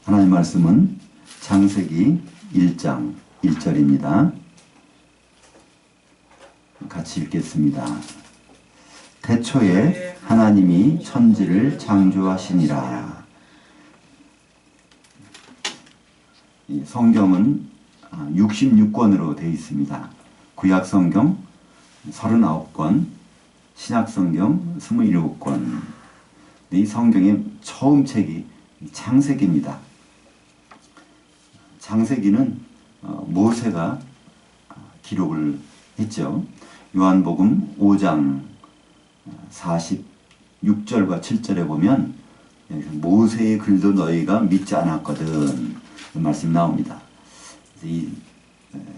하나님 말씀은 창세기 1장 1절입니다. 같이 읽겠습니다. 태초에 하나님이 천지를 창조하시니라. 성경은 66권으로 되어 있습니다. 구약성경 39권, 신약성경 27권. 이 성경의 처음 책이 창세기입니다. 창세기는 모세가 기록을 했죠. 요한복음 5장 46절과 7절에 보면 모세의 글도 너희가 믿지 않았거든 그 말씀이 나옵니다. 이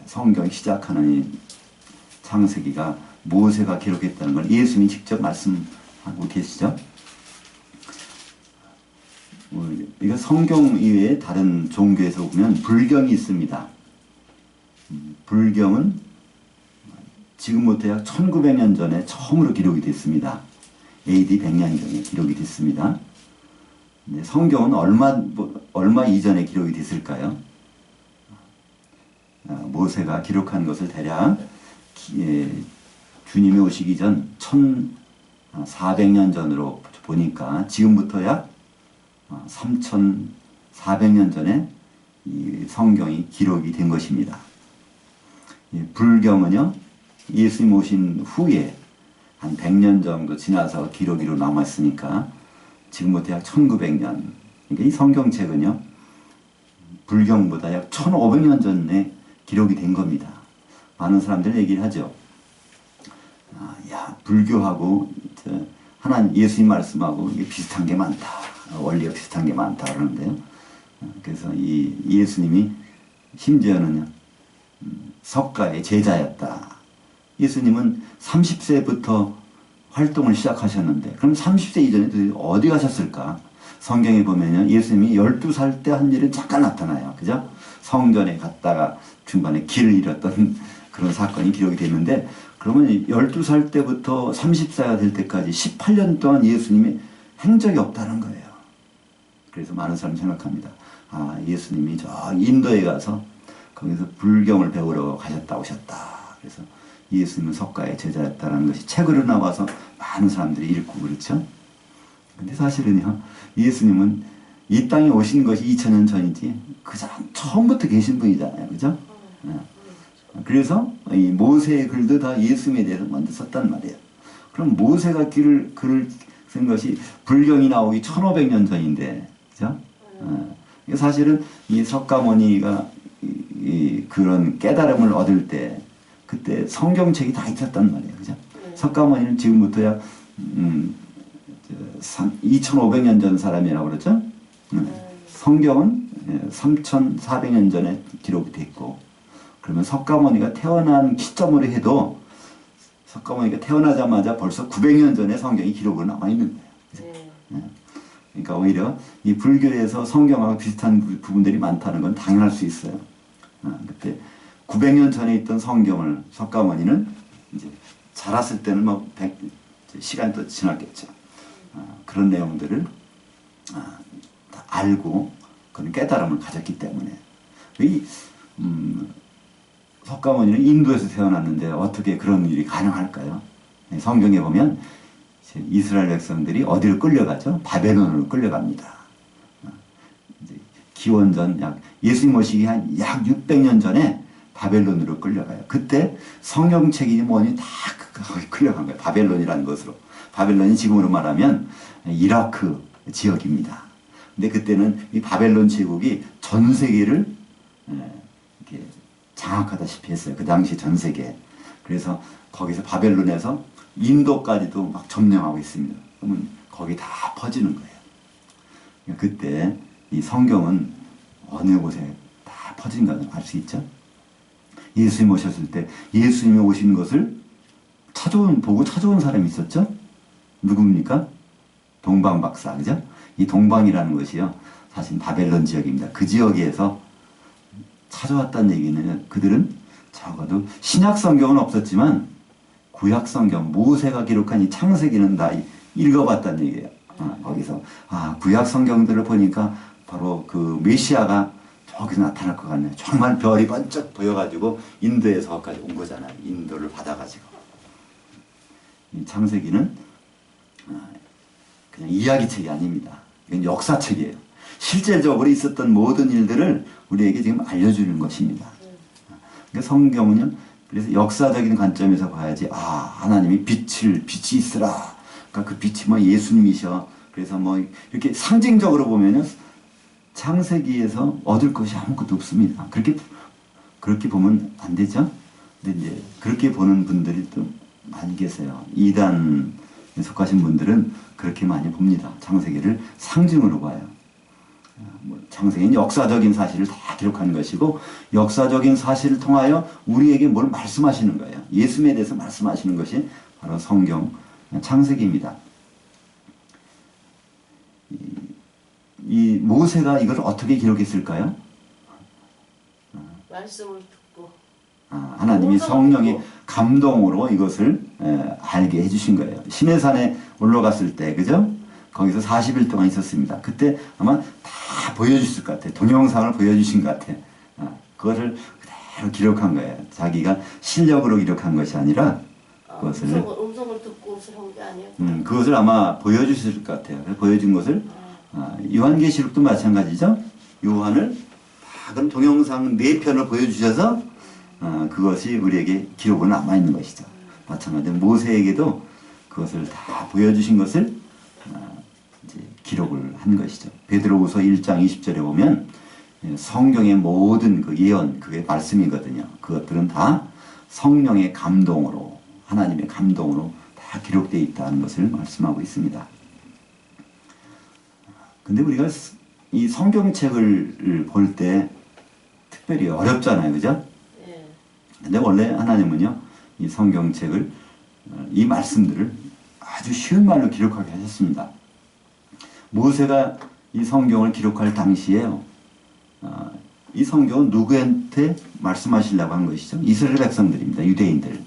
성경 시작하는 이 창세기가 모세가 기록했다는 걸 예수님이 직접 말씀하고 계시죠. 이거 성경 이외에 다른 종교에서 보면 불경이 있습니다. 불경은 지금부터 약 1900년 전에 처음으로 기록이 됐습니다. AD 100년경에 기록이 됐습니다. 성경은 얼마 이전에 기록이 됐을까요? 모세가 기록한 것을 대략 주님이 오시기 전 1400년 전으로 보니까 지금부터 약 3400년 전에 이 성경이 기록이 된 것입니다. 불경은요, 예수님 오신 후에 한 100년 정도 지나서 기록으로 남았으니까 지금부터 약 1900년. 그러니까 이 성경책은요, 불경보다 약 1500년 전에 기록이 된 겁니다. 많은 사람들이 얘기를 하죠. 불교하고 하나님 예수님 말씀하고 이게 비슷한 게 많다. 원리가 비슷한 게 많다 그러는데요. 그래서 이 예수님이 심지어는요, 석가의 제자였다. 예수님은 30세부터 활동을 시작하셨는데 그럼 30세 이전에 어디 가셨을까? 성경에 보면요, 예수님이 12살 때 한 일은 잠깐 나타나요. 그죠? 성전에 갔다가 중간에 길을 잃었던 그런 사건이 기록이 되는데, 그러면 12살 때부터 30세가 될 때까지 18년 동안 예수님이 행적이 없다는 거예요. 그래서 많은 사람이 생각합니다. 예수님이 저 인도에 가서 거기서 불경을 배우러 오셨다. 그래서 예수님은 석가의 제자였다는 것이 책으로 나와서 많은 사람들이 읽고 그렇죠. 근데 사실은요, 예수님은 이 땅에 오신 것이 2000년 전이지 그 사람 처음부터 계신 분이잖아요. 그죠? 그래서 이 모세의 글도 다 예수님에 대해서 먼저 썼단 말이에요. 그럼 모세가 글을 쓴 것이 불경이 나오기 1500년 전인데, 그죠? 사실은 이 석가모니가 그런 깨달음을 얻을 때 그때 성경책이 다 있었단 말이에요. 그죠? 석가모니는 지금부터 약 2500년 전 사람이라고 그러죠? 성경은 3400년 전에 기록이 됐고, 그러면 석가모니가 태어난 시점으로 해도 석가모니가 태어나자마자 벌써 900년 전에 성경이 기록으로 남아 있는 거예요. 그러니까 오히려 이 불교에서 성경하고 비슷한 부분들이 많다는 건 당연할 수 있어요. 그때 900년 전에 있던 성경을 석가모니는 이제 자랐을 때는 뭐 시간이 또 지났겠죠. 그런 내용들을 다 알고 그런 깨달음을 가졌기 때문에 이 석가모니는 인도에서 태어났는데 어떻게 그런 일이 가능할까요? 성경에 보면 이스라엘 백성들이 어디로 끌려가죠? 바벨론으로 끌려갑니다. 기원전 예수님 오시기 한 약 600년 전에 바벨론으로 끌려가요. 그때 성경책이 뭐니 다 거기 끌려간 거예요. 바벨론이라는 것으로. 바벨론이 지금으로 말하면 이라크 지역입니다. 근데 그때는 이 바벨론 제국이 전 세계를 이렇게 장악하다시피 했어요. 그 당시 전 세계. 그래서 거기서 바벨론에서 인도까지도 막 점령하고 있습니다. 그러면 거기 다 퍼지는 거예요. 그때 이 성경은 어느 곳에 다 퍼진가를 알 수 있죠. 예수님 오셨을 때 예수님이 오신 것을 보고 찾아온 사람이 있었죠. 누굽니까? 동방박사, 그죠? 이 동방이라는 것이요, 사실 바벨론 지역입니다. 그 지역에서 찾아왔다는 얘기는 그들은 적어도 신약 성경은 없었지만 구약 성경, 모세가 기록한 이 창세기는 다 읽어봤다는 얘기예요. 거기서 구약 성경들을 보니까 바로 그 메시아가 저기서 나타날 것 같네요. 정말 별이 번쩍 보여가지고 인도에서까지 온 거잖아요. 인도를 받아가지고. 이 창세기는 그냥 이야기책이 아닙니다. 이건 역사책이에요. 실제적으로 있었던 모든 일들을 우리에게 지금 알려주는 것입니다. 그러니까 성경은요, 그래서 역사적인 관점에서 봐야지, 하나님이 빛이 있으라. 그러니까 그 빛이 뭐 예수님이셔. 그래서 뭐 이렇게 상징적으로 보면은 창세기에서 얻을 것이 아무것도 없습니다. 그렇게 보면 안 되죠? 근데 이제 그렇게 보는 분들이 또 많이 계세요. 이단에 속하신 분들은 그렇게 많이 봅니다. 창세기를 상징으로 봐요. 창세기는 역사적인 사실을 다 기록한 것이고 역사적인 사실을 통하여 우리에게 뭘 말씀하시는 거예요. 예수님에 대해서 말씀하시는 것이 바로 성경 창세기입니다. 이 모세가 이걸 어떻게 기록했을까요? 말씀을 듣고 하나님이 성령의 감동으로 이것을 알게 해주신 거예요. 시내산에 올라갔을 때, 그죠? 거기서 40일 동안 있었습니다. 그때 아마 다 보여주실 것 같아요. 동영상을 보여주신 것 같아요. 그것을 그대로 기록한 거예요. 자기가 실력으로 기록한 것이 아니라 그것을 음성을 듣고 한 게 아니에요. 그것을 아마 보여주실 것 같아요. 그래서 보여준 것을 요한계시록도 마찬가지죠. 요한을 그런 동영상 4편을 보여주셔서 그것이 우리에게 기록으로 남아있는 것이죠. 마찬가지로 모세에게도 그것을 다 보여주신 것을 이제 기록을 한 것이죠. 베드로후서 1장 20절에 보면 성경의 모든 그 예언, 그게 말씀이거든요. 그것들은 다 성령의 감동으로, 하나님의 감동으로 다 기록되어 있다는 것을 말씀하고 있습니다. 근데 우리가 이 성경책을 볼 때 특별히 어렵잖아요. 그죠? 네. 근데 원래 하나님은요, 이 성경책을, 이 말씀들을 아주 쉬운 말로 기록하게 하셨습니다. 모세가 이 성경을 기록할 당시에요, 이 성경은 누구한테 말씀하시려고 한 것이죠? 이스라엘 백성들입니다. 유대인들.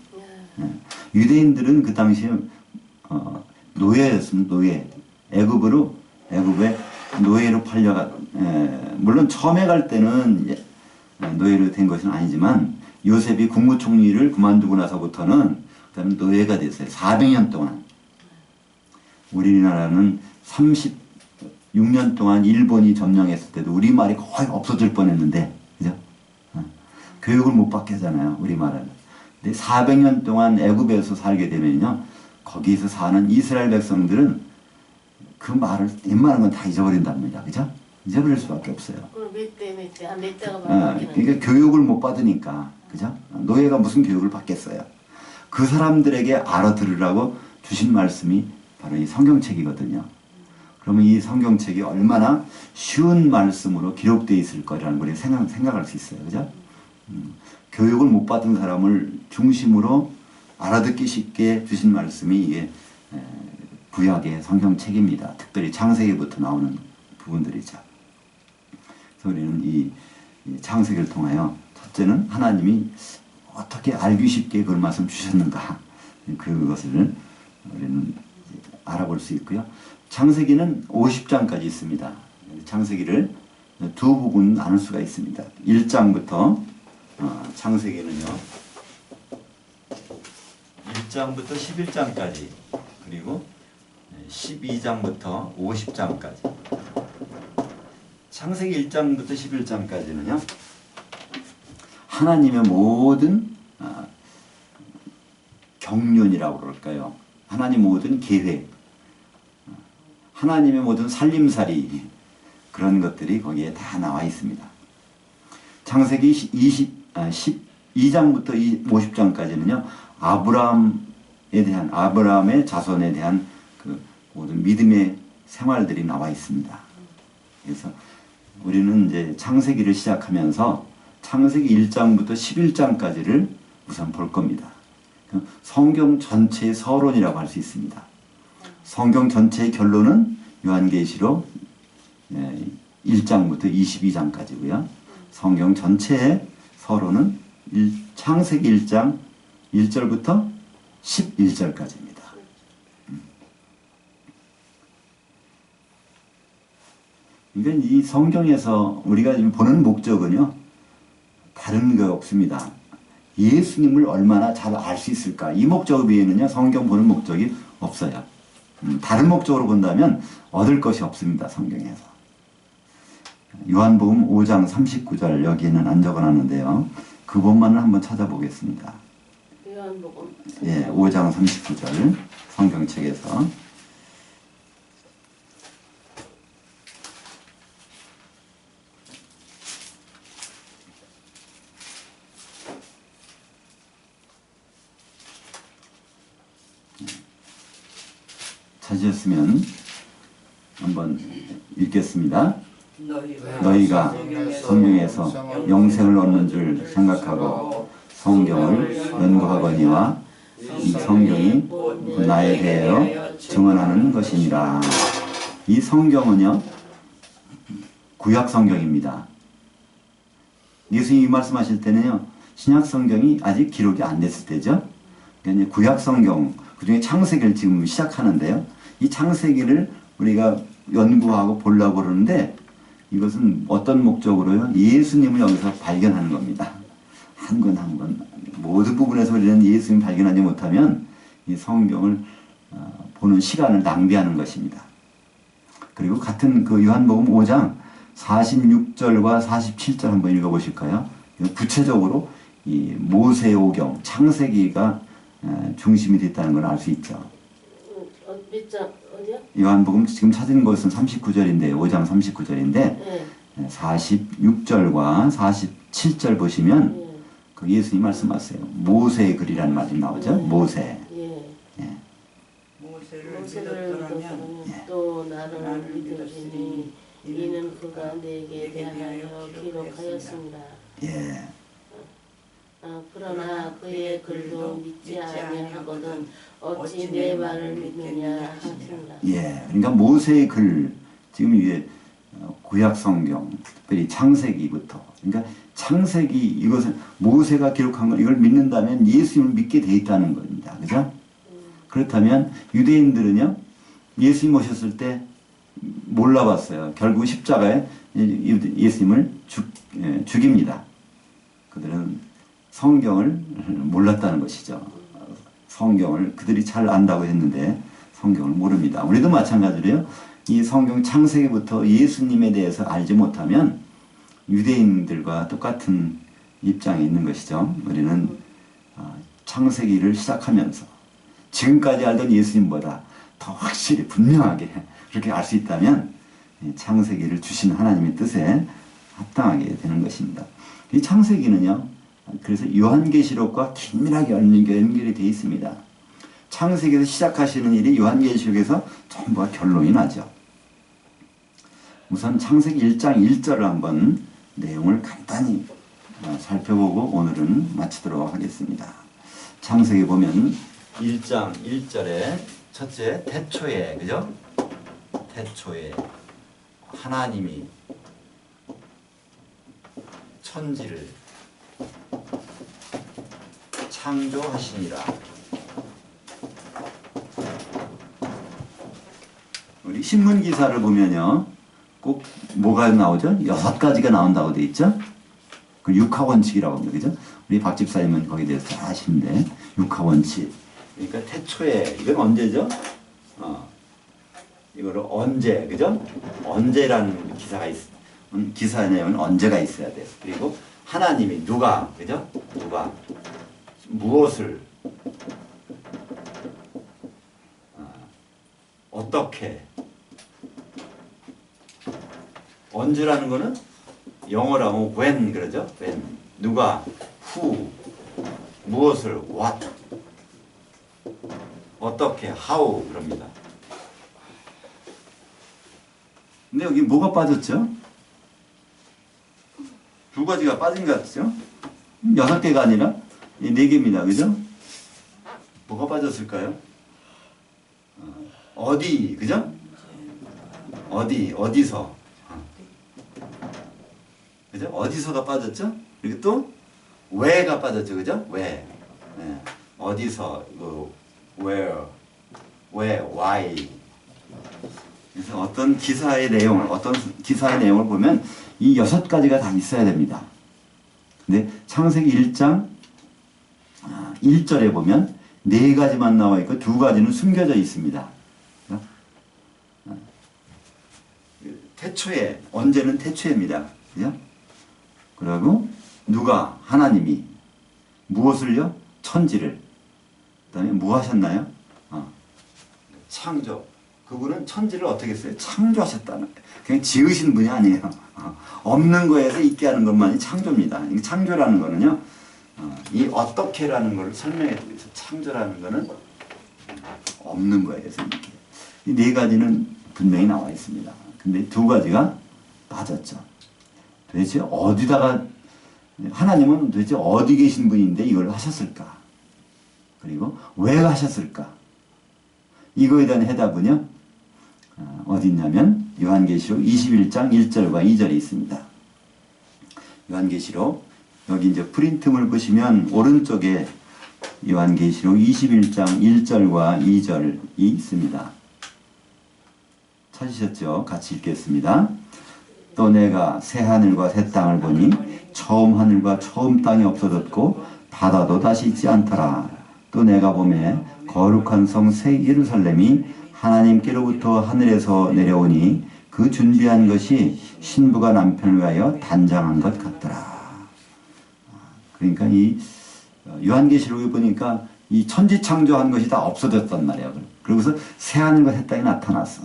유대인들은 그 당시에 노예였습니다. 노예. 애굽에 노예로 팔려가, 물론 처음에 갈 때는 노예로 된 것은 아니지만 요셉이 국무총리를 그만두고 나서부터는 그다음에 노예가 됐어요. 400년 동안. 우리나라는 36년 동안 일본이 점령했을 때도 우리말이 거의 없어질 뻔했는데, 그죠? 교육을 못 받게 하잖아요, 우리말은. 근데 400년 동안 애굽에서 살게 되면요, 거기서 사는 이스라엘 백성들은 그 말을 웬만한 건 다 잊어버린답니다. 그죠? 잊어버릴 수밖에 없어요. 그럼 몇 대가 바뀌는 그러니까 교육을 못 받으니까, 그죠? 노예가 무슨 교육을 받겠어요. 그 사람들에게 알아들으라고 주신 말씀이 바로 이 성경책이거든요. 그러면 이 성경책이 얼마나 쉬운 말씀으로 기록되어 있을 거라는 걸 생각할 수 있어요. 그죠? 교육을 못 받은 사람을 중심으로 알아듣기 쉽게 주신 말씀이 이게 구약의 성경책입니다. 특별히 창세기부터 나오는 부분들이죠. 그래서 우리는 이 창세기를 통하여 첫째는 하나님이 어떻게 알기 쉽게 그런 말씀 주셨는가, 그것을 우리는 알아볼 수 있고요. 창세기는 50장까지 있습니다. 창세기를 두 부분 나눌 수가 있습니다. 1장부터 창세기는요, 1장부터 11장까지, 그리고 12장부터 50장까지. 창세기 1장부터 11장까지는요, 하나님의 모든 경륜이라고 그럴까요? 하나님 모든 계획, 하나님의 모든 살림살이, 그런 것들이 거기에 다 나와 있습니다. 창세기 12장부터 50장까지는요, 아브라함의 자손에 대한 그 모든 믿음의 생활들이 나와 있습니다. 그래서 우리는 이제 창세기를 시작하면서 창세기 1장부터 11장까지를 우선 볼 겁니다. 성경 전체의 서론이라고 할 수 있습니다. 성경 전체의 결론은 요한계시록 1장부터 22장까지고요. 성경 전체의 서론은 창세기 1장 1절부터 11절까지입니다. 그러니까 이 성경에서 우리가 지금 보는 목적은요, 다른 거 없습니다. 예수님을 얼마나 잘 알 수 있을까? 이 목적 외에는요, 성경 보는 목적이 없어요. 다른 목적으로 본다면 얻을 것이 없습니다, 성경에서. 요한복음 5장 39절 여기에는 안 적어놨는데요. 그 본만을 한번 찾아보겠습니다. 요한복음 예, 5장 39절 성경책에서 찾으셨으면 한번 읽겠습니다. 너희가 성경에서 영생을 얻는 줄 생각하고 성경을 연구하거니와 이 성경이 나에 대하여 증언하는 것이니라. 이 성경은요, 구약 성경입니다. 예수님이 말씀하실 때는요, 신약 성경이 아직 기록이 안 됐을 때죠. 그러니까 이제 구약 성경, 그 중에 창세기를 지금 시작하는데요. 이 창세기를 우리가 연구하고 보려고 그러는데, 이것은 어떤 목적으로요? 예수님을 여기서 발견하는 겁니다. 한 권 한 권. 모든 부분에서 우리는 예수님 발견하지 못하면 이 성경을 보는 시간을 낭비하는 것입니다. 그리고 같은 그 요한복음 5장 46절과 47절 한번 읽어보실까요? 구체적으로 이 모세오경, 창세기가 중심이 됐다는 걸 알 수 있죠. 몇 장 어디야? 요한복음 지금 찾은 것은 39절인데 5장 39절인데 네. 46절과 47절 보시면 예. 그 예수님 말씀하세요. 모세의 글이라는 말이 나오죠. 모세. 예. 예. 모세를 믿었더라면 또 나를 믿으시니 이는 그가 내게 대하여 기록하였습니다. 예. 그러나 그의 글도 믿지 아니하거든 어찌 내 말을 믿느냐 하십니다. 예. 그러니까 모세의 글, 지금 이게 구약 성경, 특별히 창세기부터, 그러니까 창세기, 이것은 모세가 기록한 걸 이걸 믿는다면 예수님을 믿게 돼 있다는 겁니다. 그죠? 그렇다면 유대인들은요, 예수님 오셨을 때 몰라봤어요. 결국 십자가에 예수님을 죽입니다. 그들은 성경을 몰랐다는 것이죠. 성경을 그들이 잘 안다고 했는데 성경을 모릅니다. 우리도 마찬가지로요. 이 성경 창세기부터 예수님에 대해서 알지 못하면 유대인들과 똑같은 입장에 있는 것이죠. 우리는 창세기를 시작하면서 지금까지 알던 예수님보다 더 확실히 분명하게 그렇게 알 수 있다면 창세기를 주신 하나님의 뜻에 합당하게 되는 것입니다. 이 창세기는요, 그래서 요한계시록과 긴밀하게 연결이 되어 있습니다. 창세기에서 시작하시는 일이 요한계시록에서 전부가 결론이 나죠. 우선 창세기 1장 1절을 한번 내용을 간단히 살펴보고 오늘은 마치도록 하겠습니다. 창세기 보면 1장 1절에 첫째 태초에, 그죠? 태초에 하나님이 천지를 창조하시니라. 우리 신문 기사를 보면요, 꼭 뭐가 나오죠? 6가지가 나온다고 돼 있죠? 그 육하원칙이라고 합니다. 그죠? 우리 박 집사님은 거기에 대해서 잘 아시는데, 육하원칙. 그러니까 태초에, 이건 언제죠? 이거를 언제, 그죠? 언제라는 기사가 기사 내용은 언제가 있어야 돼요. 그리고 하나님이 누가, 그죠? 누가 무엇을 어떻게, 언제라는 거는 영어로 하면 when 그러죠? when. 누가, who, 무엇을, what, 어떻게, how 그럽니다. 근데 여기 뭐가 빠졌죠? 2가지가 빠진 것 같죠? 6개가 아니라 4개입니다. 그죠? 뭐가 빠졌을까요? 어디, 그죠? 어디서. 그죠? 어디서가 빠졌죠? 그리고 또 where가 빠졌죠. 그죠? where. 네. 어디서, where, why. 그래서 어떤 기사의 내용을 보면 이 6가지가 다 있어야 됩니다. 근데 창세기 1장 1절에 보면 4가지만 나와 있고 2가지는 숨겨져 있습니다. 태초에, 언제는 태초입니다. 그죠? 그리고 누가, 하나님이 무엇을요? 천지를. 그 다음에 뭐 하셨나요? 창조. 그분은 천지를 어떻게 했어요? 창조하셨다는 거예요. 그냥 지으신 분이 아니에요. 없는 거에서 있게 하는 것만이 창조입니다. 창조라는 거는요, 이 어떻게라는 걸 설명해 드리고 있어요. 창조라는 거는 없는 거에서 있게. 이 4가지는 분명히 나와 있습니다. 근데 2가지가 빠졌죠. 도대체 어디다가, 하나님은 도대체 어디 계신 분인데 이걸 하셨을까? 그리고 왜 하셨을까? 이거에 대한 해답은요, 어디 있냐면 요한계시록 21장 1절과 2절이 있습니다. 요한계시록 여기 이제 프린트물 보시면 오른쪽에 요한계시록 21장 1절과 2절이 있습니다. 찾으셨죠? 같이 읽겠습니다. 또 내가 새 하늘과 새 땅을 보니 처음 하늘과 처음 땅이 없어졌고 바다도 다시 있지 않더라. 또 내가 보매 거룩한 성 새 예루살렘이 하나님께로부터 하늘에서 내려오니 그 준비한 것이 신부가 남편을 위하여 단장한 것 같더라. 그러니까 이 요한계시록에 보니까 이 천지 창조한 것이 다 없어졌단 말이야. 그러고서 새 하늘과 새 땅이 나타났어.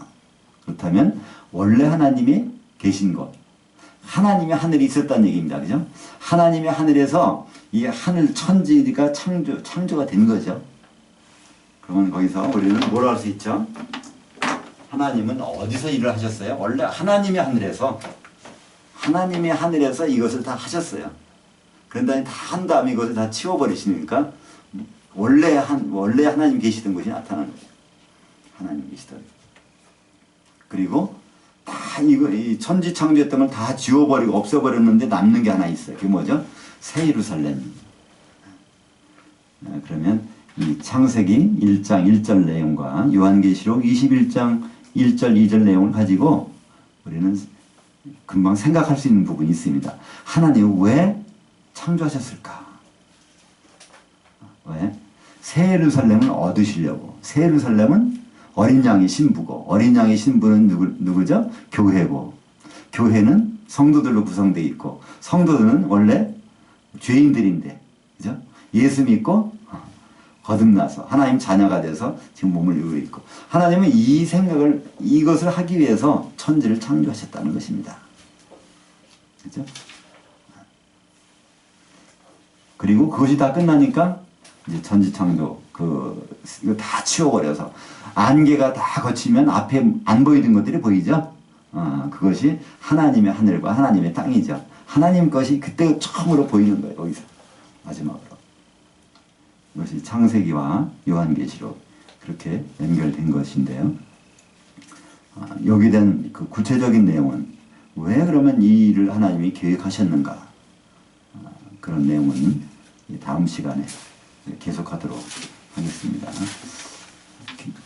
그렇다면 원래 하나님이 계신 것, 하나님의 하늘이 있었다는 얘기입니다. 그죠? 하나님의 하늘에서 이 하늘 천지가 창조가 된 거죠. 그러면 거기서 우리는 뭐라 할 수 있죠? 하나님은 어디서 일을 하셨어요? 원래 하나님의 하늘에서 이것을 다 하셨어요. 그런 다음에 다 한 다음에 이것을 다 치워버리시니까 원래 하나님 계시던 곳이 나타나는 거예요. 하나님 계시던. 그리고 다 이 천지 창조했던 걸 다 지워버리고 없애버렸는데 남는 게 하나 있어요. 그게 뭐죠? 새 예루살렘. 그러면 이 창세기 1장 1절 내용과 요한계시록 21장 1절 2절 내용을 가지고 우리는 금방 생각할 수 있는 부분이 있습니다. 하나님은 왜 창조하셨을까? 왜? 새 예루살렘을 얻으시려고. 새 예루살렘은 어린 양의 신부고, 어린 양의 신부는 누구죠? 교회고, 교회는 성도들로 구성되어 있고, 성도들은 원래 죄인들인데, 그죠? 예수 믿고 거듭나서 하나님 자녀가 돼서 지금 몸을 이루고 있고, 하나님은 이것을 하기 위해서 천지를 창조하셨다는 것입니다. 그죠? 그리고 그것이 다 끝나니까 이제 천지 창조 이거 다 치워버려서 안개가 다 거치면 앞에 안 보이는 것들이 보이죠? 그것이 하나님의 하늘과 하나님의 땅이죠. 하나님 것이 그때 처음으로 보이는 거예요. 거기서 마지막으로. 이것이 창세기와 요한계시록 그렇게 연결된 것인데요. 여기에 대한 그 구체적인 내용은 왜 그러면 이 일을 하나님이 계획하셨는가? 그런 내용은 다음 시간에 계속하도록 하겠습니다.